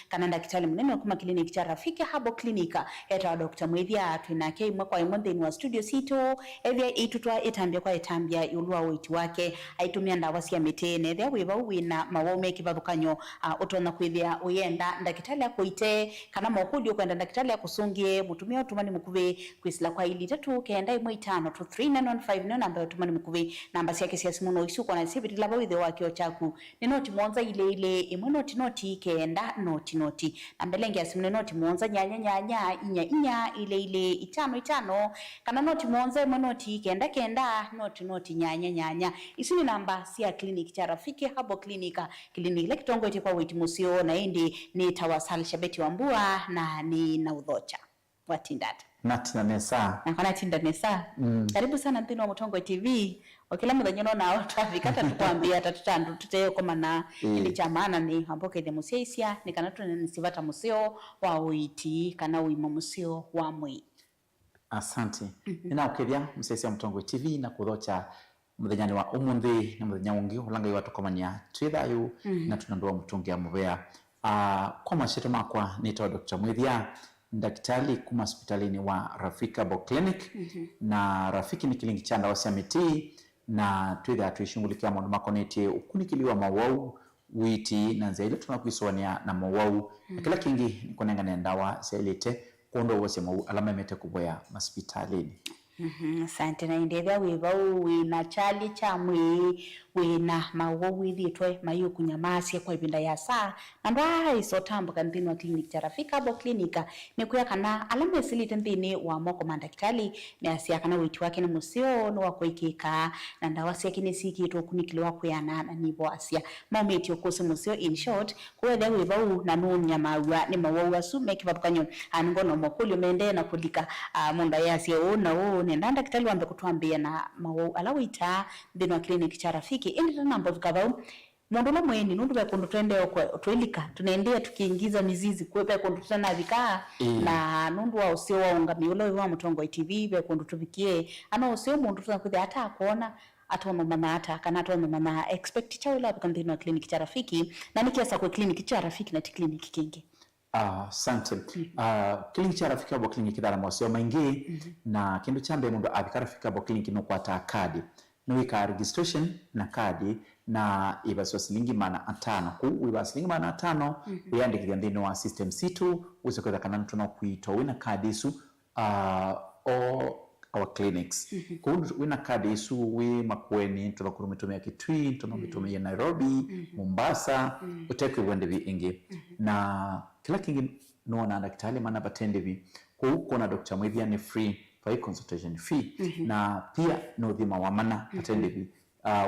kana ndagitari munene kuma clinic cha Rafiki Herbal Clinic eta Dr. Mwithia twinake imwe kwa imwe thini wa studio sito ethia itutwa itambia kwa itambia yulwa witi wake aitumia ndawa cia mitene ethia wiva wina mawaume kivathukanyo utona kwithia uyenda ndagitari akuite kana mokuli ukwenda ndagitari akusungie mutumia utumani mukuvi kwisila kwa ili 3 namba utumani mukuvi namba ciake cia simu no isu kona sibiti laba withe wake ochaku ni noti monza ile imwe noti kenda noti na mbelenge ya simu ni noti monza nyanya inya ile 5 kana noti monza imwe noti kenda noti nyanya isu ni namba cia clinic cha Rafiki Herbal Clinic clinic kitongo ite kwa witi musio na indi ni tawasali shabeti wa mbua na ni na udhocha watindata natina nesa na kana tinda nesa karibu sana mpino wa Mutongo TV wakila mudhanyono na traffic hata tukwambia tatutandu tuteo koma na ili chamana ni hamboke de museisia ni kana tunisivata museo wa uiti kana uimo museo wa mwi. Asante nina ukedia museisia Mutongo TV na kudhocha muthanyani wa umundi na muthanya ungi ulanga iwatu komania twithayu na tunandua mutungia muvea kwa mashirika makwa nitawa Dr. Mwithia daktari kuma hospitalini wa Rafiki Herbal Clinic na Rafiki ni kilingi cha ndawa cia miti na twitha tuishungulikia maundu makonete ukunikiliwa mawau witi na nzia ile tunakuiswania na mawau na kila kingi nikonengane ndawa selite kondo wose mau alama mete kuboya hospitalini. Asante na indethia wiva wina chali cha mwi wina mawo withitwe mayu kunyamasia kwa ibinda ya saa na ndwa isotambuka nthini wa clinic cha Rafiki Herbal Clinic ni kuya kana alama silite nthini wa moko mandakitali na asia kana witi wake ni musio no wakoikika na ndawa cia kini sikitwo kunikiliwa kuyana na nibo asia maumeti okose musio in short kuwethia wiva na nunya mawa ni mawo asume kivatukanyo angono mokulio mende na kulika munda yasia ona nenda daktari wambe kutuambia na mawo alawita thini wa clinic cha Rafiki indi namba vikavau mundu la mweni nundu ba kundu twende twilika tunaendea tukiingiza mizizi kwepa kundu tana vika na nundu wa usio waunga miulo wa Mutongo TV ba kundu tuvikie ana usio mundu tunakuja hata akuona atoma mama hata kana atoma mama expect cha ula thini wa clinic cha Rafiki na nikiasa kwa clinic cha Rafiki na clinic kingi. Asante. Clinic cha Rafiki Herbal Clinic kidara mwasio maingi na kindu chambe mundu abika Rafiki Herbal Clinic no kwata kadi no wika registration na kadi na ibaswa silingi mana atano ku wiba silingi mana atano uyandikithia nthini wa system situ usekwetha kana ntuna kuitwa wina kadi isu our clinics wina kadi isu wi Makueni tunakurumitumia Kitui tunakurumitumia Nairobi Mombasa utekwe wende vi ingi na kila kingi nuona daktari mana batende vi kuna Dr. Mwithia ni free for consultation fee na pia no dhima wa mana batende vi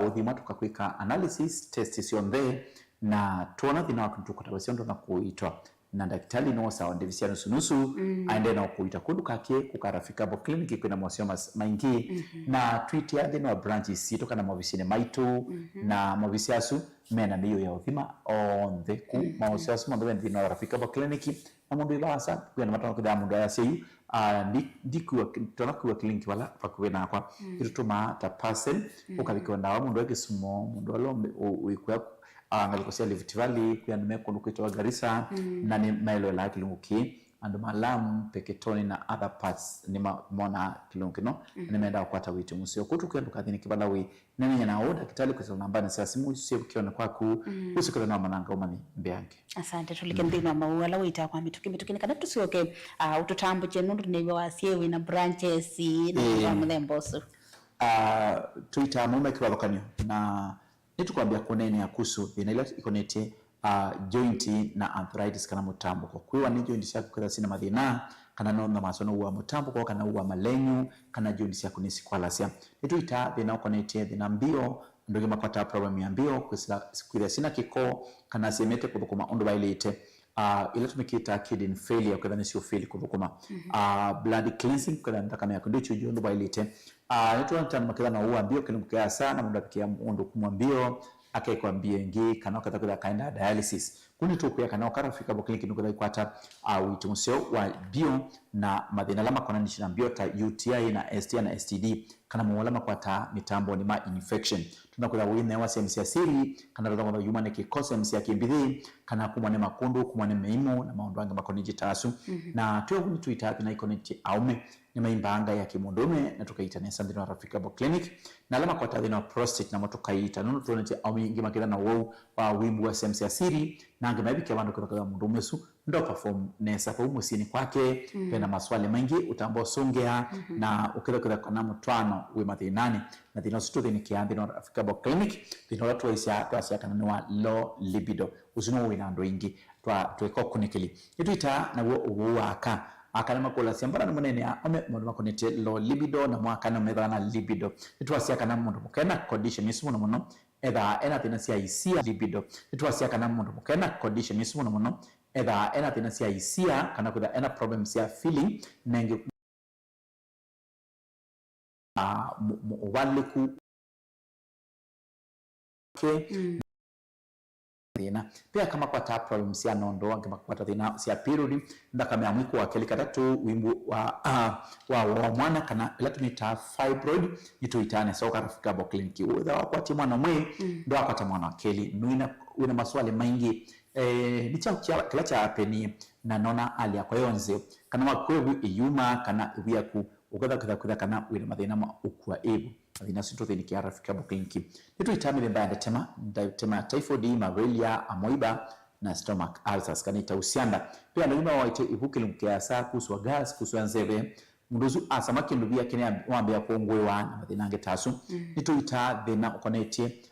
udhima tukakwika analysis test is on there na tuona dhina watu tukutabasiondo na kuitwa na daktari no sawa ndivisia nusu aende na kuita kundu kake kuka Rafiki Herbal Clinic kwina mwasio maingi na tweet ya dhina wa branches sito kana mwavisine maitu na mwavisiasu mena niyo ya udhima on the ku mwavisiasu mwambe dhina wa Rafiki Herbal Clinic na mundu ibasa kwa na matano kida mundu ya siyu ndikuwa tunakuwa clinic wala pakuwena kwa irutuma ta parcel ukabikwa ndawa mundu wake sumo mundu alombe uikuwa ngalikosia Rift Valley kuyandume kundukuitwa Garissa na ni mailo la kilunguki and Malamu Peketoni na other parts ni mona kilunguki no nimeenda kupata witi musio kutu kwendu kathini kibalawi nene na oda kitali kwa namba na simu sio kiona kwaku usikole na mananga umani mbiange. Asante tulike ndino maua la wita kwa mituki kana tusioke ututambo je nundu niwe wasiewe na branches na mlemboso Twitter mumba kibalukanyo na nitukwambia kunene ya kusu thina ila ikonete joint na arthritis kana mutambo kwa kuwa ni joint yako kwa sina mathina kana no na masono wa mutambo kwa kana uwa malenyu kana joint yako ni sikwalasia nituita thina ukonete thina mbio ndoge makwata problem ya mbio kwa sina kiko kana semete kuthukuma ondo bailete ila tumekita kidney failure kwa dhani sio fail kuthukuma blood cleansing kwa dhani kama yako ndicho ondo bailete nitu antana makila na uwa mbio kilimukea sana mundu apikia mundu kumwambio akaekwambia ngi kana katakuda kaenda dialysis kuni tukuya kana Rafiki Herbal Clinic nuko kwata witumusio wa bio na mathina lama kona nishina biota UTI na STI na STD kana mwalama kwa ta mitambo ni ma infection tunakuwa wine wa sehemu ya siri kana roho wa human kikosa msia kimbithi kana kumwane makundu kumwane meimo na maondo anga makoniji tasu na tuyo kuni Twitter na ikoniti aume ni maimbanga ya kimundume na tukaita Sandino Rafika Clinic na alama kwa tathina prostate na motokaita nunu tuonete aume ngima kila na wau wa wimbu wa sehemu ya siri na ngemaibiki abandu kwa mundume su ndo perform nesa kwa umusini kwake pena maswali mengi utambo songea na ukitha kana mutwano we mathinani na thino situ ni kiambi Africa Clinic thino watu waisia kana wa low libido usino wina ndo ingi tweko kunikili ituita na wo waka akana makola siambara na munene ame mundu makonete low libido na mwaka na methana libido itwasia kana mundu mukena condition isumu muno etha ena thina cia isia libido itwasia kana mundu mukena condition isumu muno etha ena thina cia isia kana kutha ena problem cia feeling nengi waliku thina pia kama kwa ta problem cia nondo kama kwa ta thina cia period ndaka me amwiko wa keli katatu wimbu wa mwana kana elatumita fibroid ituitane so Africa Clinic utha wakwati mwana mwe ndo akwata mwana wa keli nuina maswali mengi nicha kila cha peni na nona alia kwa yonze kana makwebu iyuma kana wiaku ukatha kana wina mathina ma ukwa ebu mathina sinto thini kia Africa Clinic nitu itamile mbaya tema typhoid malaria amoeba na stomach ulcers kana itausianda pia nalima waite ibukile mkiasa kuswa gas kuswa nzebe munduzu asamaki ndubia kene wambe yakongwe wa mathina ngetasu nitu ita thina ukonetie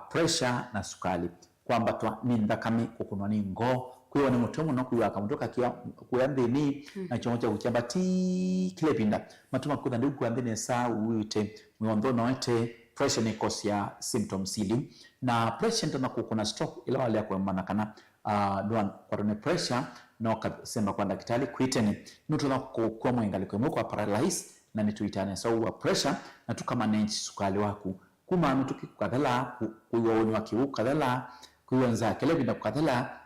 pressure na sukali kwamba twa ninda kami kukunwa ni ngo kuyo ni mutomo no kuyo akamutoka kia kuyande ni na chonja kuchamba ti klepinda matuma kudha ndu kuande ne sa uite mwondo noite pressure ni cause ya symptoms ili na pressure ndo nakukuna stroke ila wale kwa maana kana duan kwa ne pressure no kasema kwa daktari kuiteni nuto na kwa mwengali kwa mwako paralyze na nituitane so wa pressure na tukamanage sukali wako kuma mtu kukadhala kuyo wa kiukadhala kuanza kile binda kukadhala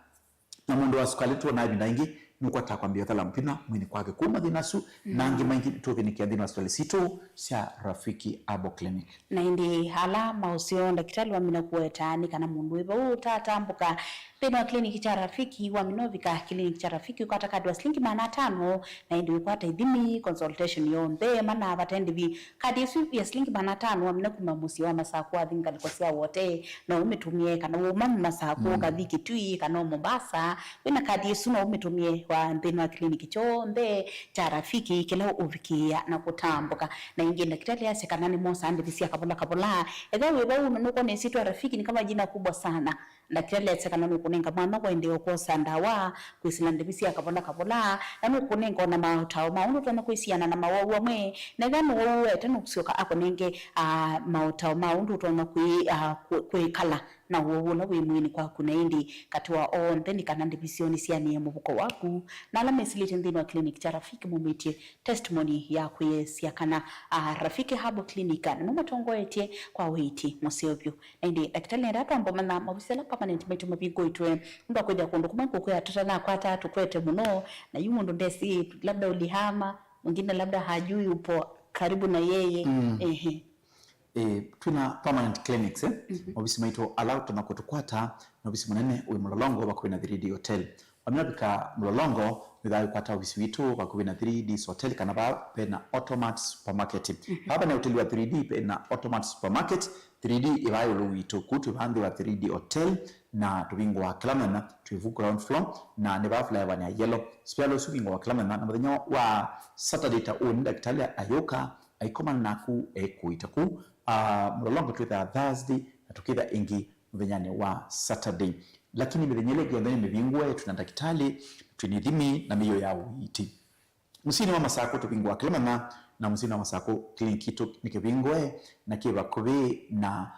na mundu wa sukali tu na binda ingi nuko atakwambia thala mpina mwini kwake kuma dhinasu na ngi maingi tu thinikia dhina swali sito sia Rafiki Clinic na indi hala mausio daktari wa mina kuetani kana mundu eba utatambuka pena kliniki cha Rafiki wa minovika kliniki cha Rafiki ukata kadi wa shilingi 500 na indi ukwata idhimi consultation yombe mana abatendi bi kadi ya shilingi 500 wa mina kumamusi wa masako adhinga likosia wote na umetumie kana umamu masako kadhiki tui kana Mombasa wina kadi yesu na umetumie wa mpena kliniki chombe cha Rafiki kila uvikia na kutambuka na ingi daktari ya sekanani mosa andi bisia kabola ega weba unuko ne situ Rafiki ni kama jina kubwa sana daktari ya sekanani kunenga mama kwa ndio kwa sandawa kuisilande bisia kabola na kunenga na mautao maundu tuna kuisiana na mawawa mwe na gano wewe tena kusioka akonenge mautao maundu tuna kuikala na wola we mwini kwa kunaindi katwa on then kana ndibisioni siani mubuko waku na la mesilite ndino clinic cha Rafiki mumetie testimony ya kuyesia kana Rafiki Clinic na matongoetie kwa witi mosiobyo ndi daktari ndato ambo mana mabusela permanent metu mabiko itwe ndo kwenda kondo kumanko kwa tutana kwa tatu kwete muno na yundo ndesi labda ulihama mwingine labda hajui upo karibu na yeye tuna permanent clinics obisi maito allow tunakotukwata na obisi munene uwe Mlolongo wa Kubina 3D Hotel wamnabika Mlolongo withayo kwata obisi witu wa Kubina 3D Hotel kana ba pena Automat Supermarket hapa na hoteli wa 3D pena Automat Supermarket 3D iwayo lo witu kutu bandi wa 3D Hotel na tubingo wa Klamana tuivu ground floor na neba flavor ya yellow spialo subingo wa Klamana na mdhenyo wa Saturday ta on daktari ayoka aikoma naku kuitaku Mlolongo tuitha Thursday na tukitha ingi mvenyane wa Saturday lakini mvenyele giondhani mevingwe tuna daktari tunidhimi na miyo ya uiti musini wa masako tupingwa Klamana na musini wa masako kliniki tu nikivingwe na kiwa kubi na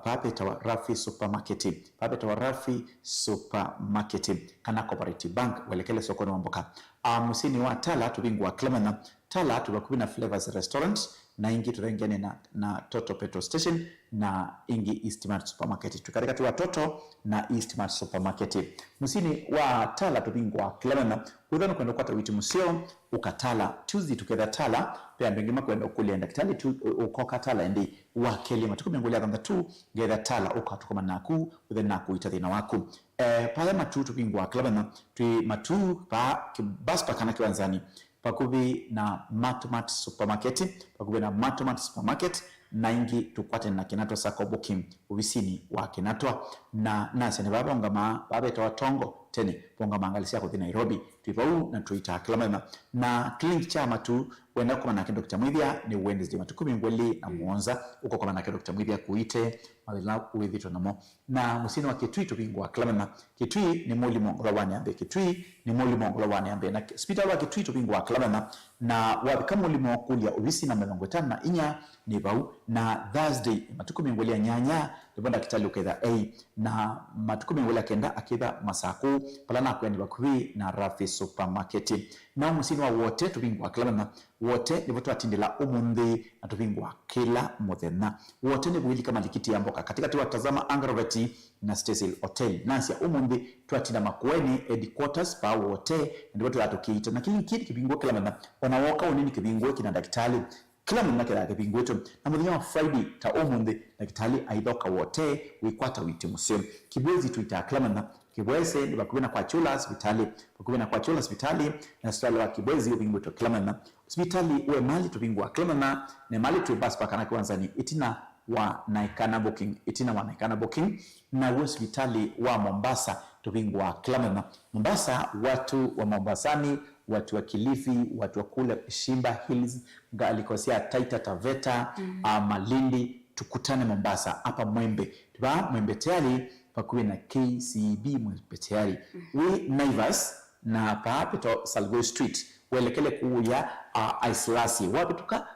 Papeta wa Rafi Supermarket Papeta wa Rafi Supermarket kana Cooperative Bank walekele sokoni wamboka musini wa Tala tubingwa Klamana Tala tuwakubina Flavors Restaurant na ingi turengiane na Total Petrol Station na ingi Eastmart Supermarket tukareka tu watoto na Eastmart Supermarket musini wa tala tubingwa Clemena udhano kwenda kwata witi musio ukatala Tuesday tuketha tala pia mbengima kwenda ukulienda kitali tu ukoka tala ndi wa kelima tukumengulia kanda tu getha tala ukatukoma naku udhe naku itathina waku pale matu tubingwa Clemena tu matu pa kibaspa kana kiwanzani pakubi na Matomat Supermarket na ingi tukwate na Kinatwa Sacco booking ubisini wa Kinatwa na nasi ni baba ngama baba itawa tongo tene ponga mangalisia kwa Nairobi tuipau na tuita Clemena na clinic chama tu wenda kwa na Dr. Mwithia ni Wednesday matukumi ngweli na muonza uko kwa na Dr. Mwithia kuite mawila uwithito namo na musini wa Kitui tubingwa Clemena Kitui ni moli mongola wane ambe na hospital wa Kitui tubingwa Clemena na wabika moli mongolia ubisi na melongo tano na inya ni bau na Thursday matukumi ngweli ya nyanya libonda kitali uketha na matukumi ngweli akenda akitha Masaku palana kwendi bakuri na Rafi Supermarket na musini wa wote tubingwa Clemena wote ni watu atindila umundi na tubingwa kila muthenya wote ni buhili kama likiti ya mboka katika tuwatazama Angroveti na Cecil Hotel nasi ya umundi tuatinda makueni headquarters pa wote ndi watu atukiita na kili kibingwa Clemena wanawoka unini kibingwa kina daktari kila mwana kila kibingwa wetu na muthenya wa Friday ta umundi daktari aidhoka wote wikwata witi musio kibwezi tuita Clemena Kibweze ni bakubina kwa Chula hospitali na hospitali wa Kibwezi ubingwa to Clemena hospitali uwe mali tubingwa Clemena ne mali tu basi pakana kiwanzani itina wa naikana booking na hospitali wa Mombasa tubingwa Clemena Mombasa watu wa Mombasani watu wa Kilifi watu wa kule Shimba Hills galikosia Taita Taveta Malindi tukutane Mombasa hapa Mwembe tayari pakuwe na KCB Mwembe tayari we Naivas na paapito Salgo Street welekele kuya Islasi wapi tuka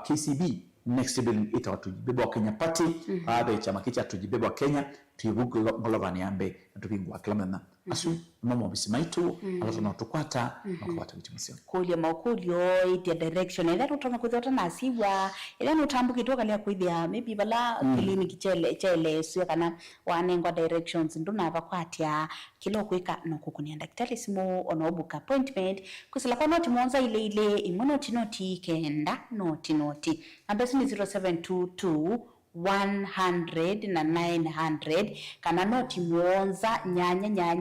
KCB next building ita watu jibeba wa Kenya Party baada ya chama kicha tujibeba wa Kenya tuibuku ngolobani ambe natubingwa Clemena asu mama bisimaitu alafu na tukwata na kwata vitu msio kulia makulio ite direction ila tutana kuthota nasiwa ila nutambuki toka lia kuithia maybe bala clinic chele sio kana wanengwa directions nduna bakwatia kilo kwika no kukunia daktari simu onobuka appointment kusila kwa noti monza ile imunoti kenda noti ambesi ni 0722 100 na 900 kana noti muonza nyanya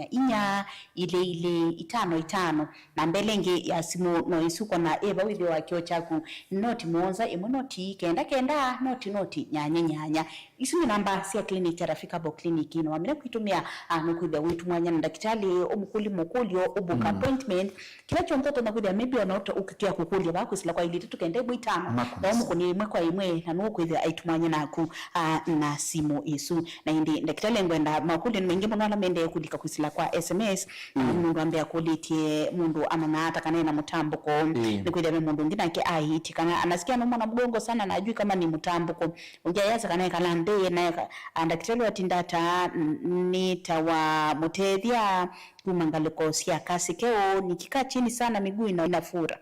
inya ile itano na mbelenge ya simu no isuko na eba withio wa kio chaku noti muonza imunoti kenda noti nyanya isu ni namba sia clinic Rafika Bo clinic ino amene kuitumia nukuida witu mwanya na daktari omukulio obuka appointment kila chonto na kuida maybe onoto ukikia kukulia bakusila kwa ile tukende bwitano na omukuni imwe kwa imwe na nukuida aitumanya naku na simu isu na indi daktari ngwenda makuli mengi mbona mende kulika kusila kwa SMS mundu ambe akulitie mundu ananata kana na mutambuko nikuida mundu ngina ke ahiti kana anasikia no mwana mgongo sana na ajui kama ni mutambuko unjayaza kana kala ndeye na daktari watindata nitawa mutethia kumangaliko sia kasi keo nikikaa chini sana miguu inafura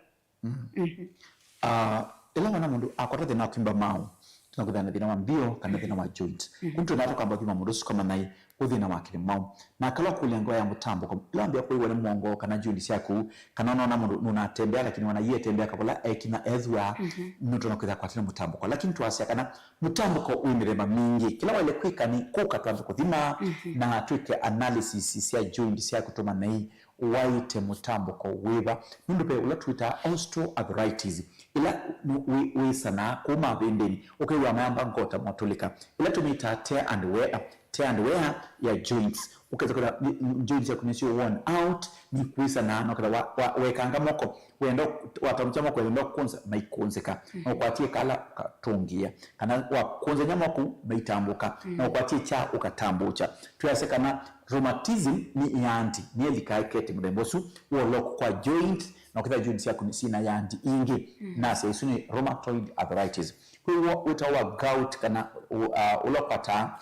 ila wana mundu akotate na kimba mau tunakudhana thina wa mbio kana thina wa joint kuntu nato kamba thima murusu kama nai uthina wa kile mau na kala kulengo ya mutambo kwa lambia kwa wale mwongo kana joint siaku kana naona mundu nunatembea lakini wana yeye tembea kabola kina ezwa mtu nakudha kwa thina mutambo kwa lakini tuasia kana mutambo kwa uimirema mingi kila wale kwika ni kuka tuanza kuthima na tuike analysis sia joint siaku tuma nai waite mutambo kwa wiba mundu pe ula twitter osteoarthritis ila we sana kuma bendeni wa mayamba ngota motulika ila tumita tear and wear ya joints ukaweza kuna joints ya kunisio worn out ni kuisa na nakala wekanga moko wendo watamchama kwa wendo kunza maikonzeka na kwatie kala katongia kana wa kunza nyama ku maitambuka na kwatie cha ukatambucha tuyase kana rheumatism ni yanti ni elikaikete mdembosu wolok kwa joint na kita joint yako ni sina yanti ingi nasi isuni rheumatoid arthritis kwa utawa gout kana ulopata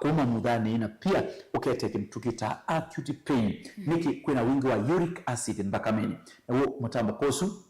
kuma mudhani na pia uketeke tukita acute pain niki kuna wingi wa uric acid ndakameni na huo mtambo kosu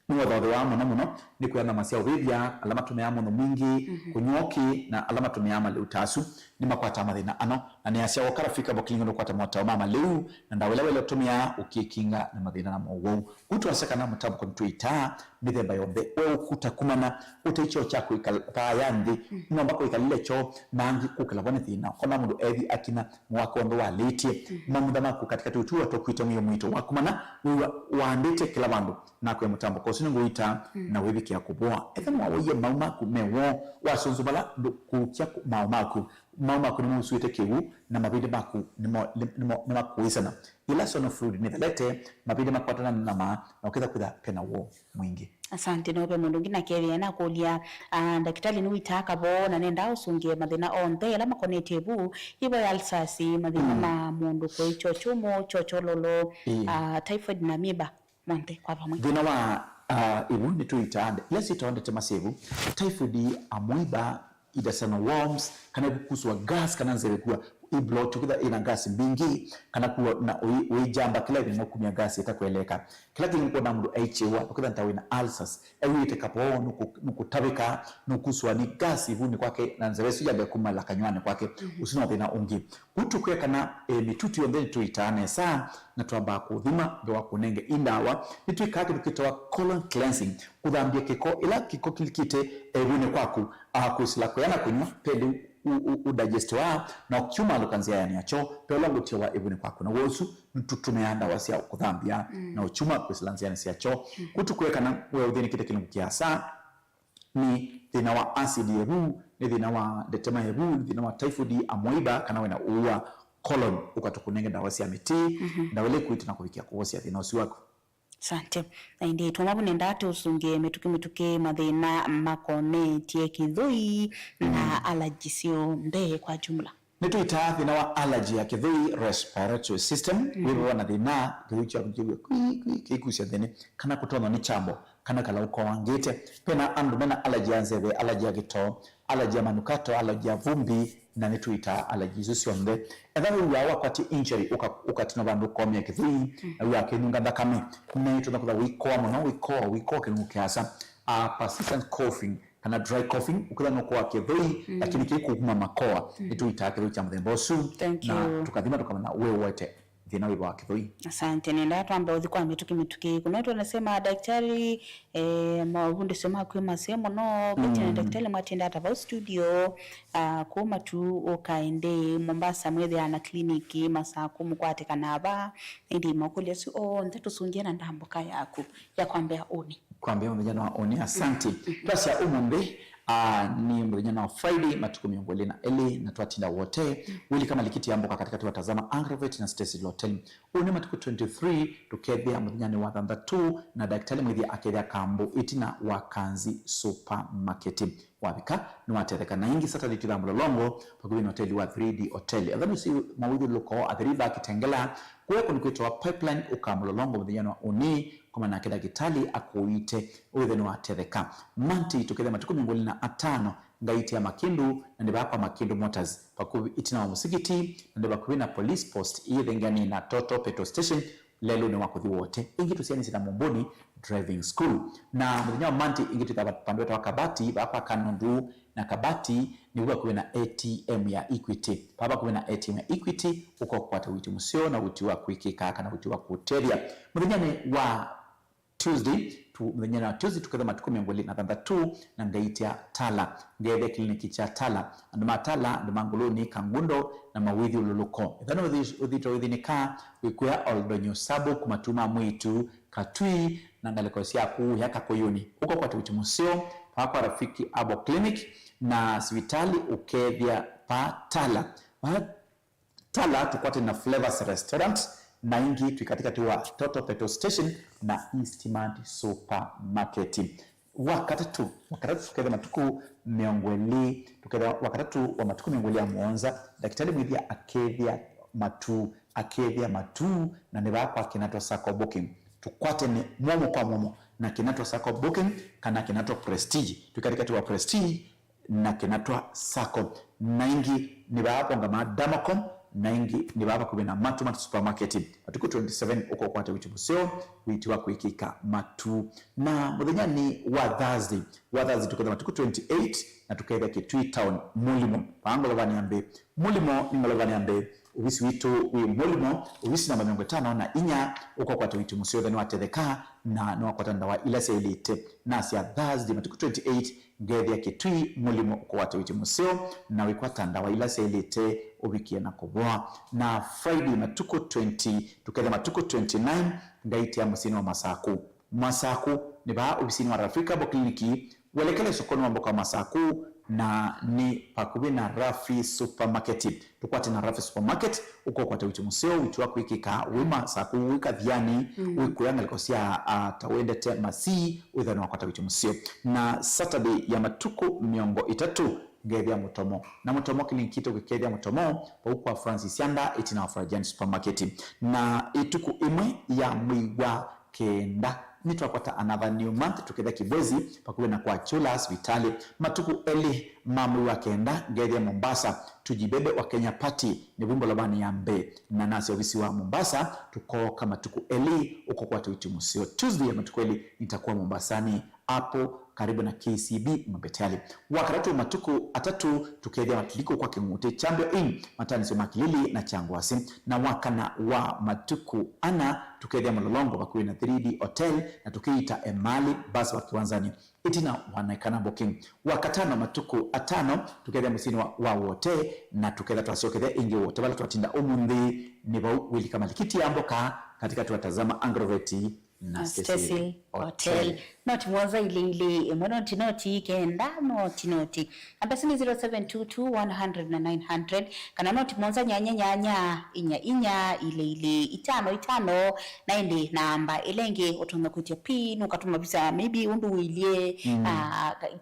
ni wadhadhi wa muno ni ni kuya na masia ubibia alama tumeamo no mingi kunyoki na alama tumeama le utasu ni makwata mathina ano na ni asia wakara fika bokilingo kwata mwata mama leu na ndawelewe tumia ukikinga na mathina na mwo utu asaka na mutabu kwa mtuita mithemba yombe we ukuta kumana utaicho chako ikayandi mbako ikalile cho nangi kukala bone thina ona mundu ethi akina mwako ndo waletie mamudama ku katika tutua to kuita myo mwito wakumana waandite kila bandu na kwa mutambo ko sinu nguita na webiki ya kuboa ethamwa waye mauma ku mewo wasonzubala ku mauma ku ni musuite kiwu na mabide baku ni makuisana ila sono fruit ni lete mabide makwatana na na ukeza kuda pena wo mwingi. Asante nobe mundu ngina keria na kulia daktari ni witaka bo na nenda usungie mathina onthe ala makonetebu ibo alsasi mathina ma mundu ko icho chumo chochololo typhoid na miba monte kwa pamwe thina wa ibu ni tuitande lesi tonde temasibu typhoid amoiba idasana worms kana kukuswa gas kana nzerekuwa iblo tukida ina gas mbingi kana kuwa na uijamba kila ina kumia gas itakueleka kila kingo na mdu aichewa tukida ntawina ulcers ewi itekapo nukutabika nukuswa ni gas ivuni kwake na nzeresu ya kumala kanywane kwake usino thina ungi kutukwe kana mitutu yondeni tuitane saa na tuamba kuthima ndo wakunenge indawa nituikake tukitoa colon cleansing kudhambia kiko ila kiko kilikite evune kwaku kusila kuyana kunywa peli udigestiwa na ukiuma lukanzia yani yacho pela ngutiwa evune kwaku na wosu ntutumeanda wasia kudhambia na uchuma kusilanzia ni siacho kutukweka na wewe udhini kite kilungu kiasa ni thina wa acid yebu ni thina wa detema yebu thina wa typhoid amoiba kana wena uwa colon ukatukunenge dawa cia miti ndawele kuitu na kuvikia kuwosia thina usi wako. Sante na ndi tumabu nendate usunge mituke mathina makone tie kithui na allergisio mbe kwa jumla nituita thina wa allergy ya kithui respiratory system wibo wana thina giucha kujibu kikusia thene kana kutono ni chambo kana kala uko wangete pena andu mena allergy anzebe allergy ya gito allergy ya manukato allergy ya vumbi na nituita allergy zusionde ethawe yawa kwati injury ukatina bandu komya kithui na yakinunga ndakame ne tunakuza wiko kinungu kiasa persistent coughing kana dry coughing ukila nokwa kithui lakini kikuma makoa nituita kithui cha mthembosu na tukadhima tukamana wewe wote thina wibo wa kithui. Asante nenda twamba uthikwa mituki kuna watu wanasema daktari mavundi sema kwa masemo no kiti daktari mwatenda hata studio kuma tu ukaende Mombasa mwezi ana kliniki masaa kumkwate kanaba ndi makulia si ntatu sungiana ndamboka yako ya kwambia kwambia mjana wa oni asante basi ya umombe ni mjana wa Friday matuko miongole na eli na tuatinda wote wili kama likiti yamboka katika tuwatazama Aggravate na Stacy Hotel une matuko 23 tukethia mjana wa thanda 2 na daktari mwithia akethia kambo itina wakanzi supermarket wabika ni watereka na ingi sata litira mlolongo pakubi ni hoteli wa 3D hotel adhamu si mawidhi loko athiriba kitengela kuweko ni kuitoa pipeline ukamlolongo mdhiano wa uni kuma na keda kitali akuite uweze ni watereka manti tukethia matuko miongoli na atano ngaiti ya Makindu na ndiba hapa Makindu Motors pakubi itina wa musigiti na ndiba kubi na police post iye dhengani na Toto petrol station lelo ni wakuthi wote ingi tusiani sina Momboni driving school na mwenye manti ingi tutapandwa wa Kabati hapa Kanundu na Kabati ni uwa kuwe na ATM ya Equity hapa kuwe na ATM ya Equity uko kupata witi musio na witi wa kuikika na witi wa kuteria mwenye wa Tuesday tukeza matuko miongoli na thanda 2 na ngaitia Tala ngede kliniki cha Tala anduma Tala anduma nguluni Kangundo na mawithi ululuko ithano uthito withinika wikuya Oldonyo Sabo kumatuma mwitu Katui na ngalekosia kuu yaka koyuni uko kwa tuwichimusio kwa rafiki Abo Clinic na sivitali ukethia pa Tala tukwate na Flavors Restaurant na ingi tukatika tuwa Toto petrol station na Eastmart supermarket wakatatu tukeza matuku miongoli tukeza wakatatu wa matuku miongoli ya Muonza daktari mwithia akethia matu na nibapa kinatwa Sacco Booking tukwate ni momo kwa momo na kinatwa Sacco Booking kana kinatwa Prestige tukatika tuwa Prestige na kinatwa Sacco na ingi nibapa ngama Damacom na ingi ni baba kubina matu supermarket matuku 27 uko kwata wichi museo witiwa kuikika matu na muthenya ni wa Thursday tuketha matuku 28 na tuketha Kitui Town Mulimo pangolovani ambe Mulimo ni ngolovani ambe ubisi witu wi Mulimo ubisi namba 54 na inya uko kwata wichi museo thani watetheka na no kwata ndawa ila selite na sia Thursday matuku 28 ngethia Kitui Mulimo uko kwata wichi museo na wikwata ndawa ila selite ubikia na kuboa na Friday matuko 20 tuketha matuko 29 ngaiti ya musini wa Masaku ni ba ubisini wa Rafika bo kliniki welekele sokoni wa mboka Masaku na ni pakubi na Rafi Supermarket tukwate na Rafi Supermarket uko kwa tawichi museo wituwa kuikika wima Saku wika dhiani wikuyanga likosia tawendete masi withani wa kwa tawichi museo na Saturday ya matuko miongo itatu ngethia mutomo na mutomo kilinkito kukethia mutomo kwa Francis Yanda itina wa Frajan Supermarket na ituku imwe ya mwigwa kenda nitwakwata another new month tuketha Kibwezi pakuwe na kwa Chulas Vitali matuku eli mamu wa kenda ngethia Mombasa tujibebe wa Kenya Party ni bumbo labani ya mbe na nasi ofisi wa Mombasa tuko kama tuku eli uko kwa tuitu museo Tuesday ya matuku eli nitakuwa Mombasani hapo karibu na KCB Mbetali wakaratu matuku atatu tukethia matuliko kwa Kingute Champion Inn matani soma Kilili na Changwasi na wakana wa matuku ana tukethia Mlolongo wakuwe na 3D Hotel na tukiita Emali basi wakiwanzani itina wanaikana booking wakatano matuku atano tukethia musini wa wote na tukethia tuwasiokethia ingi wote wala tuwatinda umundi ni wili kama likiti ya mboka katika tuwatazama Angroveti na Cecil Hotel noti mwanza ile noti kenda noti ambasini 0722 kana noti mwanza nyanya inya ile itano na indi namba ilenge utuma kutia pin ukatuma visa maybe undu wilie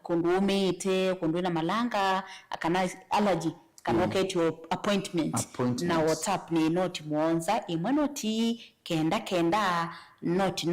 kondumete kondwena malanga kana allergy kana get your appointment na WhatsApp ni noti mwanza noti kenda noti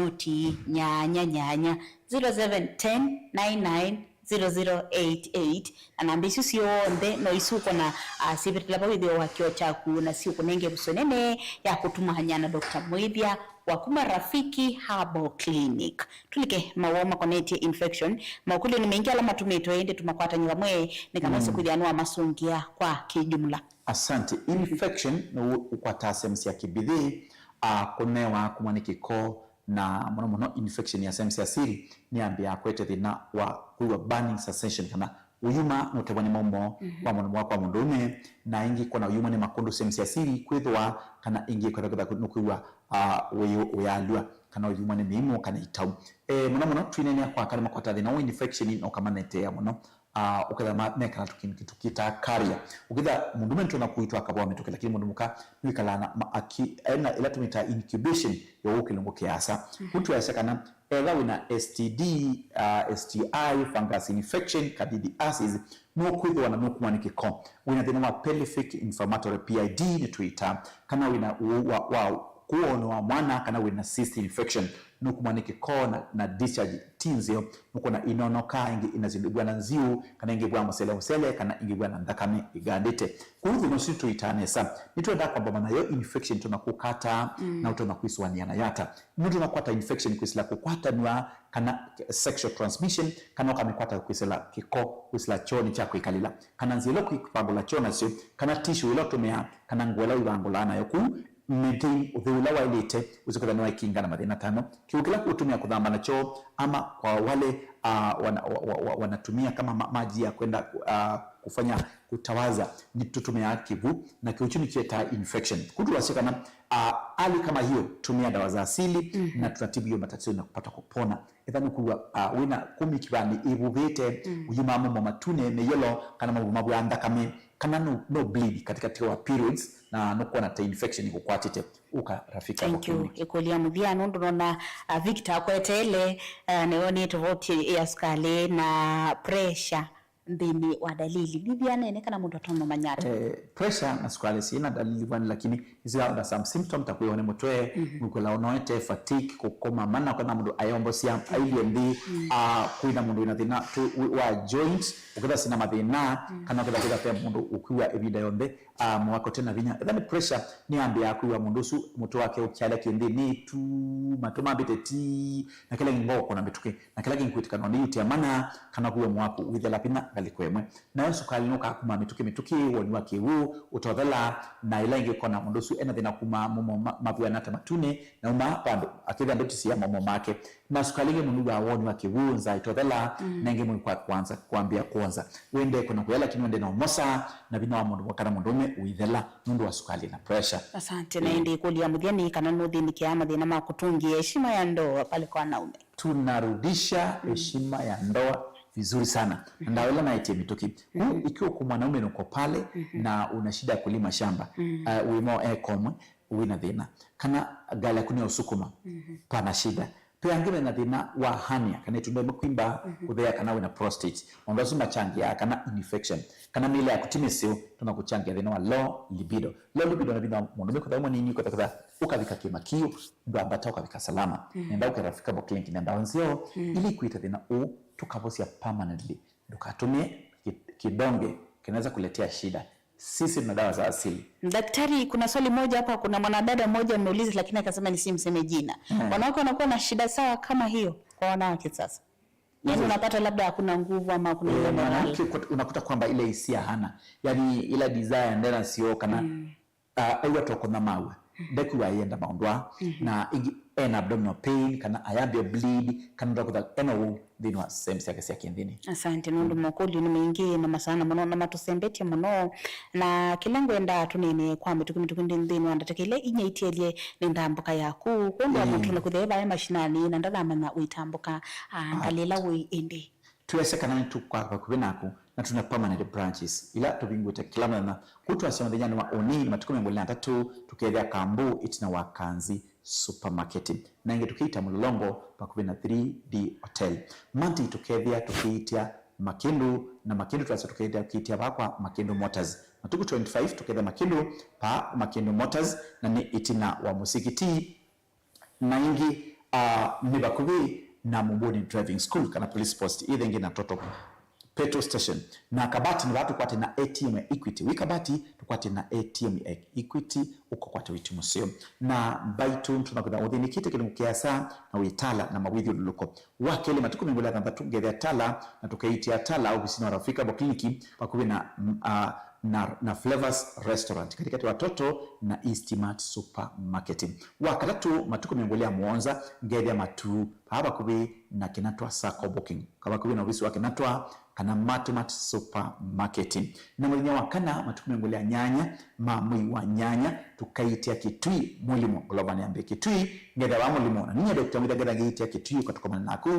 nyanya 0710990088 anambisi sionde no isuko na sibitila bawithio wakio chaku na siuko nenge busonene ya kutuma hanyana Dr. Mwithia wakuma Rafiki Herbal Clinic tulike mawoma connect infection makuli nimeingia alama tumeto ende tumakwata nywa mwe nikamasa kujanua masungia kwa kijumla. Asante. Infection no ukwata SMC ya kibidhi kunewa kumanikiko na mono infection ya SMC ya siri ni ambia kwete thina wa kuwa burning sensation kana uyuma notebani momo wa mono kwa mundume na ingi kuna uyuma ni makundu SMC ya siri kwethwa kana ingi kwetha kuwa uyalua kana uyuma ni mimu kana itau mono twinene kwa kana makwata thina wa infection no kama nete ya mono ukadha meka tukita karia ukidha mundume ntona kuitwa akabwa metoke lakini mundumuka nikala na ena ila tumita incubation yo ukilungu kiasa kutu ya kana ela wina STD STI fungus infection candidiasis no kwithwa na no kumanike ko wina thina wa prolific inflammatory PID ni Twitter kana wina kuono wa mwana kana wina cyst infection no kumanike ko na discharge tinzio nuko na inonoka ingi inazidugwa na nziu kana ingi bwa musele kana ingi bwa na ndakame igandite kuudhi no situ itanesa nitwenda kwamba mana yo infection tunakukata na utonakuiswania na yata mtu nakwata infection kwisila kukwata niwa kana sexual transmission kana ukamekwata kwisila kiko kwisila choni chako ikalila kana nzilo kuipagula chona sio kana tissue ilo tumea kana ngwela ibangulana yoku maintain uthula wa ilite uzikotha ni wakinga na mathina tano kiukila kutumia kuthamba na choo ama kwa wale wanatumia kama maji ya kwenda kufanya kutawaza ni tutumia kivu na kiuchumi kieta infection kutu wasikana ali kama hiyo tumia dawa za asili na tunatibu hiyo matatizo na kupata kupona ethani kuwa wina 10 kibani ibuvete uyuma mama matune meyelo kana mabu andakame kana no bleed katika wa periods na no kuwa na infection ikukwatite uka Rafika. Thank you ekolia mudhia ndo nona Victor kwetele neoni tofauti ya sukali na pressure ndini wa dalili bibiane kana mundu atono manyata pressure na sukari sina dalili bwana lakini hizo are some symptom takuione mutwe mukula unoete fatigue kukoma mana kana mundu ayombosia IBMD kuina mundu ina thina wa joints ukitha sina mathina kana ukitha pia mundu ukiwa ebida yombe mwako tena vinya then pressure ni ambi akuwa mundu su mutu wake ukiala kindi ni tu matoma biteti na kila ngo kona bituke na kila kinkuitikana ndi yuti amana kana kuwa mwako withela pina galikwemwe na sukari no ka kuma mituki woni wake wu utothela na ila ingi kona mundu su ena thina kuma mumo mabua na tamatune na uma pando akitha ndotisi ya mumo make na sukari ngi mundu wa woni wake wu nza itothela na ngi mundu kwa kwanza kuambia kwanza wende kuna kuyala kinwende na umosa na bina wa mundu wakana mundume withela mundu wa sukari na pressure. Asante na ndi kulia mudhiani kana nuthi nikiama thina makutungia heshima ya ndoa pale kwa wanaume. Tunarudisha heshima ya ndoa vizuri sana. Ndawela na itie mituki. Ikiwa kwa mwanaume nuko pale na una shida ya kulima shamba, uimo komwe uina thina. Kana gala kunia usukuma pana shida. Pia ngine na thina wa hernia kana tunde mkwimba uthea kana wina prostate. Ondosu machangia kana infection. Kana mile ya kutimisio tunakuchangia thina wa low libido. Low libido na thina mwanaume kwa thamo nini kwa ukavika kimakio ndo ambata ukavika salama. Nenda ukarafika bo clinic nenda onzio ili kuita thina tukavosia permanently. Dukatumie kidonge kinaweza kuletea shida. Sisi tuna dawa za asili. Daktari, kuna swali moja hapa, kuna mwanadada mmoja ameuliza lakini akasema nisimseme jina. Wanawake wanakuwa na shida sawa kama hiyo kwa wanawake sasa. Yaani unapata labda hakuna nguvu ama kuna ile morale. Unakuta kwamba ile hisia hana. Yaani ile desire ndena sio kana aiwa toko na mawe. Deku ayenda maondwa na en abdominal pain kana ayabia bleed kana ndakuta eno dinwa same yake sia kindini. Asante nundu mokoli ni mingi na masana muno na matusembete muno na kilengo enda tunene kwa mituku ndini wandatekele inyaitielie ndambuka yaku kwenda muntu na kutheba ya mashinani na ndala mana uitambuka ngalela we ende tuwesekana tu kwa kubinaku na tuna permanent branches ila tubingute kilama na kutwa sema dhanyani wa oni matuko mbele tatu tukethea Kambu itina wakanzi supermarket na inge tukiita Mulolongo pakubina 3D hotel manti tukiitia Makindu na Makindu tuwasa tukiitia bakwa Makindu Motors matuku 25 tukethea Makindu pa Makindu Motors na ni itina wa musikiti na ingi nibakubi na Mumbuni driving school kana police post either ingi na toto petrol station na Kabati ni watu kwate na ATM ya Equity Wikabati tukwate na ATM ya Equity uko kwate witu museo na baitu tunakuda udhinikite kilimu kiasa na uitala na mawithi uluko wakele matuku mbula kanda tugethea tala na tukaitia tala au visina rafika bo kliniki pakuwe na Flavors Restaurant katikati watoto na Eastmart Supermarket wakatatu matuku mbula muonza ngethea matu haba kubi na kinatwa Sako Booking kama kubi na ofisi wake natwa kana Matumat Supermarket na mwenye wakana matuku mbula nyanya mamui wa nyanya tukaitia Kitui mulimo globani ambe Kitui ngethea wa mulimo na ninya Dr. Mwidagada ngeitia Kitui kutoka naku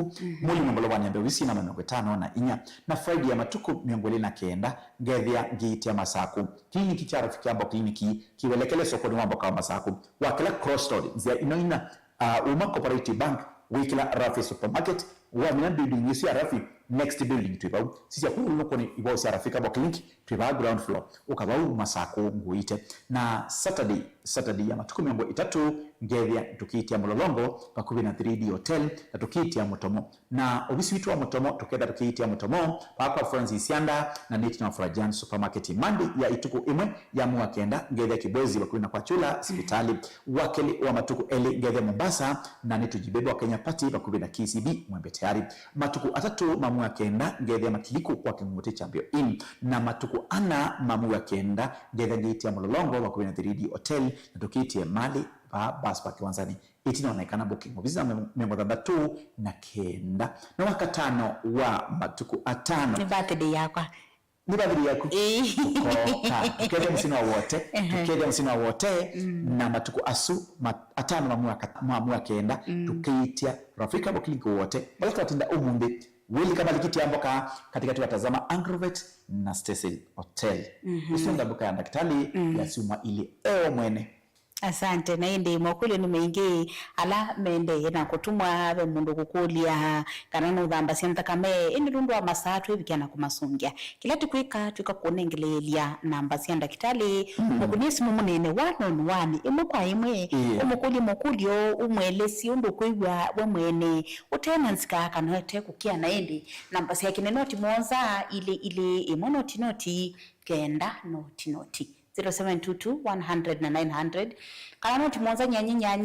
mulimo globani ambe wisi na 5 na inya na Friday ya matuku mbula na kenda ngethea ngeitia Masaku kliniki cha rafiki ambo kliniki kiwelekele sokoni wambo kama Masaku wakala cross road zia inoina Uma Cooperative Bank wikila Rafi Supermarket wa mina building yisi ya Rafi next building tuibau sisi ya kuru lukoni ibao si ya Rafi kabo clinic tuibau ground floor ukabau Masaku nguite na Saturday ya matuku miambo itatu ngevya tukiiti ya Mulolongo pakubi na 3D hotel na tukiiti ya Mutomo na obisi witu wa Mutomo tukeda tukiiti ya Mutomo pakwa Francis Yanda na niti na Furajan Supermarket Mandi ya ituku imwe ya mua kenda ngevya Kibwezi wakubi na kwa Chula hospitali wakeli wa matuku eli ngevya Mombasa na nitu jibebe wa Kenya Party pakubi na KCB mwembe tayari matuku atatu mamu ya kenda ngevya Matiliku kwa Kinguti Champion Inn na matuku ana mamu ya kenda ngevya ngiti ya Mulolongo wakubi na 3D hotel na tukiiti ya Mali basi pa kiwanzani itina wanaikana booking vizina mengo thandatu na kenda na wakatano wa matuku atano ni birthday yako tukede msina wote na matuku atano mamua kenda tukeitia Rafika Boklingo wote wala tuwatinda umumbi wili kama likiti amboka katika watazama Angrovet na Cecil Hotel usiunda buka ya daktari ya siuma ili mwene Asante na indi mokuli ni mengi ala mende na kutumwa be mundu kukulia kana no dhamba sienta kame indi rundu wa masatu hivi kana kumasungia kila tukwika twika kunengelelia namba sienda kitali mukunisi mumunene 1-on-1 imu kwa imwe umukulio umwelesi undu kuigwa we mwene utenanzika kana te kukia na indi namba siya kinenoti monza ile imonoti kenda noti 0722-100-900 kana noti mwanza nyanya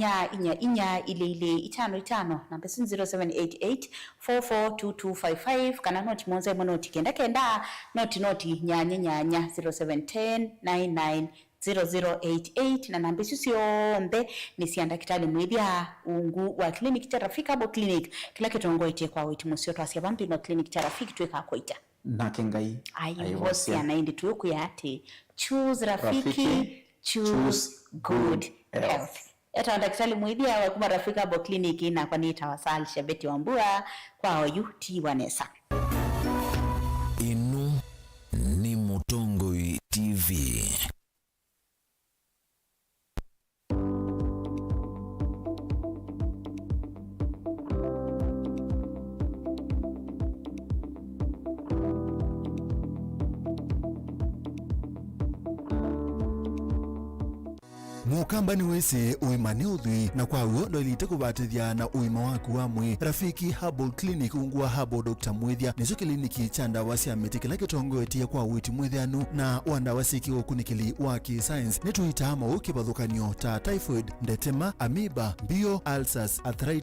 ile 55 namba 0788-442255 kana noti mwanza noti kenda noti nyanya 0710-990088 na namba yombe ni sianda kitali mwibia ungu wa clinic cha Rafiki Herbal Clinic kila kitongo ite kwa witi musio twasi abambi no clinic cha Rafiki tweka koita na kengai ayobosi anaindi tuyoku yate choose Rafiki choose good health eta daktari mwibia wa kuma Rafiki Herbal Clinic na kwa nita wasali Shabeti Wambua kwa UT Wanesa. Inu ni Mutongoi TV. Mukamba ni wese uimane udhui na kwa uo ndo ilite kubatithia na uima waku wa mwi. Rafiki Herbal Clinic ungua Herbal Dr. Mwithia nizo kliniki cha ndawa cia miti kila kitongo etia kwa witi mwithianu na wandawa siki ukunikili wa ki-science. Netu itama ukibathukanio ta typhoid, ndetema, amoeba, bio, ulcers, arthritis